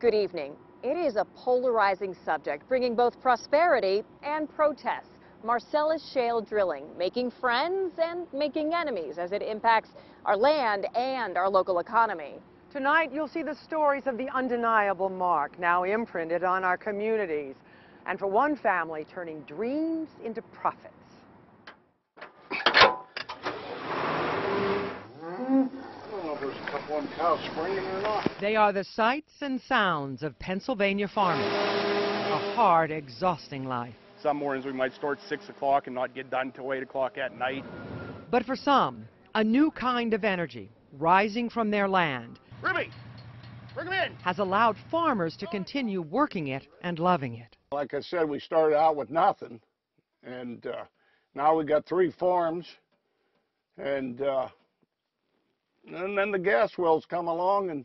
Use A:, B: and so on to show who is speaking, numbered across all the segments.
A: Good evening. It is a polarizing subject, bringing both prosperity and protests. Marcellus shale drilling, making friends and making enemies as it impacts our land and our local economy.
B: Tonight, you'll see the stories of the undeniable mark now imprinted on our communities. And for one family, turning dreams into profits.
C: They are the sights and sounds of Pennsylvania farming. A hard, exhausting life.
D: Some mornings we might start at 6 o'clock and not get done until 8 o'clock at night.
C: But for some, a new kind of energy rising from their land
D: Ruby, bring them in.
C: has allowed farmers to continue working it and loving it.
E: Like I said, we started out with nothing, and now we got 3 farms, and then the gas wells come along, and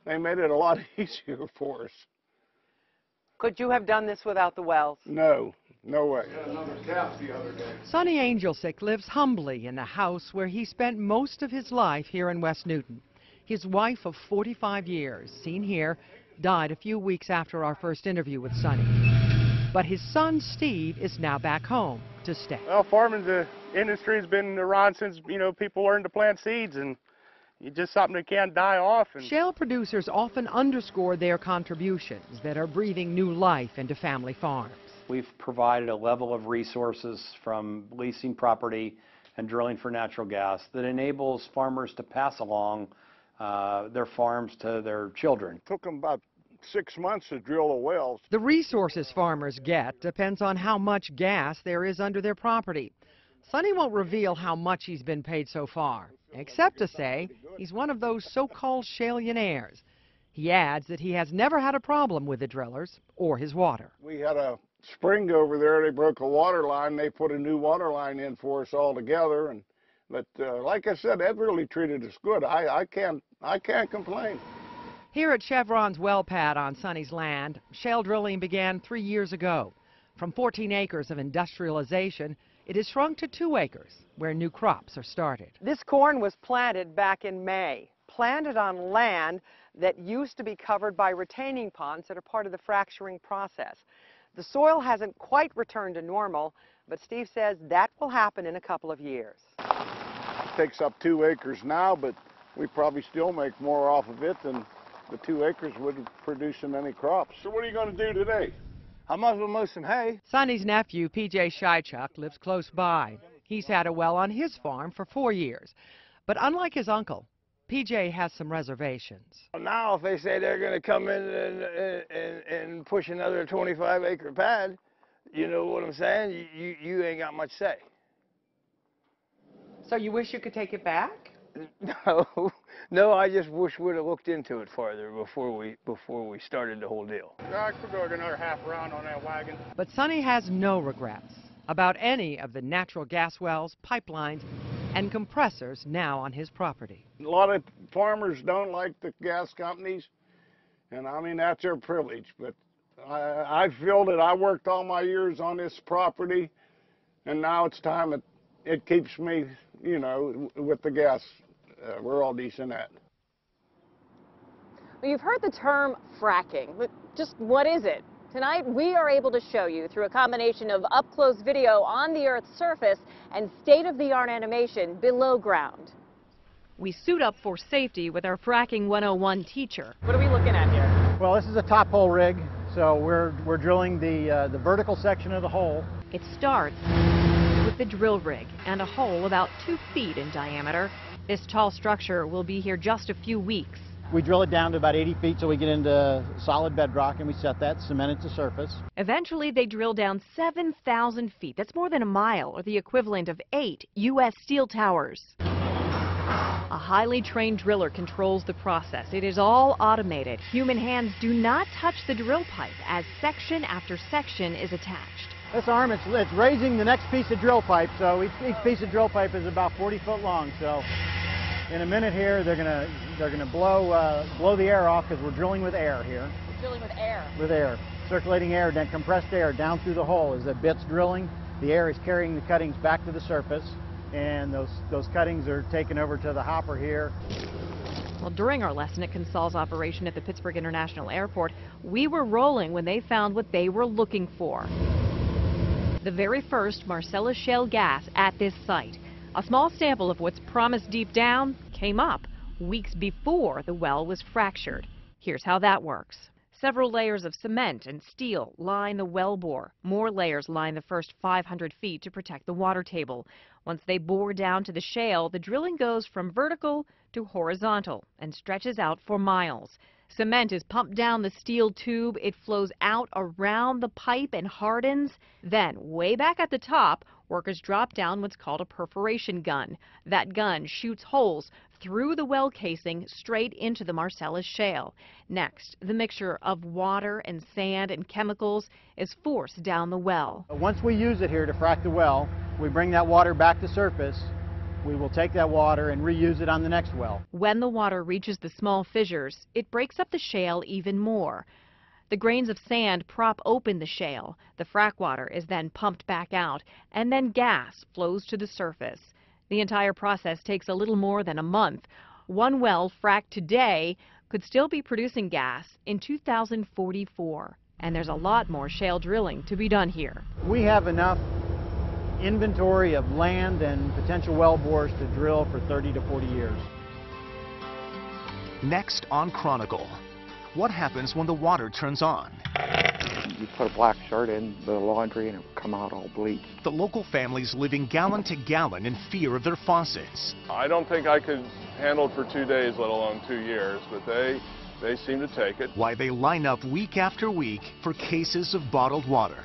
E: they made it a lot easier for us.
B: Could you have done this without the wells?
E: No way.
C: Sonny Angelsick lives humbly in the house where he spent most of his life here in West Newton. His wife of 45 years, seen here, died a few weeks after our first interview with Sonny. But his son Steve is now back home to stay.
D: Well, farming the industry has been around since, people learned to plant seeds, and it's just something that can't die off. And
C: Shale producers often underscore their contributions that are breathing new life into family farms.
F: We've provided a level of resources from leasing property and drilling for natural gas that enables farmers to pass along their farms to their children.
E: It took them about 6 months to drill the wells.
C: The resources farmers get depends on how much gas there is under their property. Sonny won't reveal how much he's been paid so far, except to say he's one of those so-called shaleonaires. He adds that he has never had a problem with the drillers or his water.
E: We had a spring over there. They broke a water line. They put a new water line in for us all together. But like I said, that really treated us good. I can't complain.
C: Here at Chevron's well pad on Sonny's land, shale drilling began 3 years ago. From 14 acres of industrialization, it has shrunk to 2 acres, where new crops are started.
B: This corn was planted back in May, planted on land that used to be covered by retaining ponds that are part of the fracturing process. The soil hasn't quite returned to normal, but Steve says that will happen in a couple of years.
E: It takes up 2 acres now, but we probably still make more off of it than the 2 acres would produce in any crops. So what are you going to do today?
G: I might as well mow some hay.
C: Sonny's nephew, P.J. Shychuk, lives close by. He's had a well on his farm for 4 years. But unlike his uncle, P.J. has some reservations.
G: Now, if they say they're going to come in and push another 25-acre pad, you know what I'm saying? You ain't got much say.
B: So you wish you could take it back?
G: No, I just wish we'd have looked into it farther before we started the whole deal.
D: I could go another half round on that wagon.
C: But Sonny has no regrets about any of the natural gas wells, pipelines, and compressors now on his property.
E: A lot of farmers don't like the gas companies, and I mean, that's their privilege. But I feel that I worked all my years on this property, and now it's time it keeps me, with the gas. We're all decent at.
A: Well, you've heard the term fracking, but just what is it? Tonight, we are able to show you through a combination of up-close video on the Earth's surface and state-of-the-art animation below ground.
H: We suit up for safety with our Fracking 101 teacher.
A: What are we looking at here?
I: Well, this is a top hole rig, so we're drilling the vertical section of the hole.
H: It starts with the drill rig and a hole about 2 feet in diameter. This tall structure will be here just a few weeks.
I: We drill it down to about 80 feet so we get into solid bedrock, and we set that, cement it to surface.
H: Eventually, they drill down 7,000 feet. That's more than a mile, or the equivalent of 8 U.S. steel towers. A highly trained driller controls the process. It is all automated. Human hands do not touch the drill pipe as section after section is attached.
I: This arm, it's raising the next piece of drill pipe, so each piece of drill pipe is about 40 foot long. So in a minute here, they're gonna blow the air off because we're drilling with air here.
A: We're drilling with air.
I: With air, circulating air, then compressed air down through the hole. As the bit's drilling, the air is carrying the cuttings back to the surface, and those cuttings are taken over to the hopper here.
H: Well, during our lesson at Consol's operation at the Pittsburgh International Airport, we were rolling when they found what they were looking for. The very first Marcellus shale gas at this site. A small sample of what's promised deep down came up weeks before the well was fractured. Here's how that works. Several layers of cement and steel line the well bore. More layers line the first 500 feet to protect the water table. Once they bore down to the shale, the drilling goes from vertical to horizontal and stretches out for miles. Cement is pumped down the steel tube. It flows out around the pipe and hardens. Then, way back at the top, workers drop down what's called a perforation gun. That gun shoots holes through the well casing straight into the Marcellus shale. Next, the mixture of water and sand and chemicals is forced down the well.
I: Once we use it here to frack the well, we bring that water back to surface. We will take that water and reuse it on the next well.
H: When the water reaches the small fissures, it breaks up the shale even more. The grains of sand prop open the shale. The frack water is then pumped back out, and then gas flows to the surface. The entire process takes a little more than a month. One well fracked today could still be producing gas in 2044. And there's a lot more shale drilling to be done here.
I: We have enough inventory of land and potential well bores to drill for 30 to 40 years.
J: Next on Chronicle, what happens when the water turns on?
K: You put a black shirt in the laundry and it would come out all bleached.
J: The local families living gallon to gallon in fear of their faucets.
L: I don't think I could handle it for 2 days, let alone 2 years, but they seem to take it.
J: Why they line up week after week for cases of bottled water.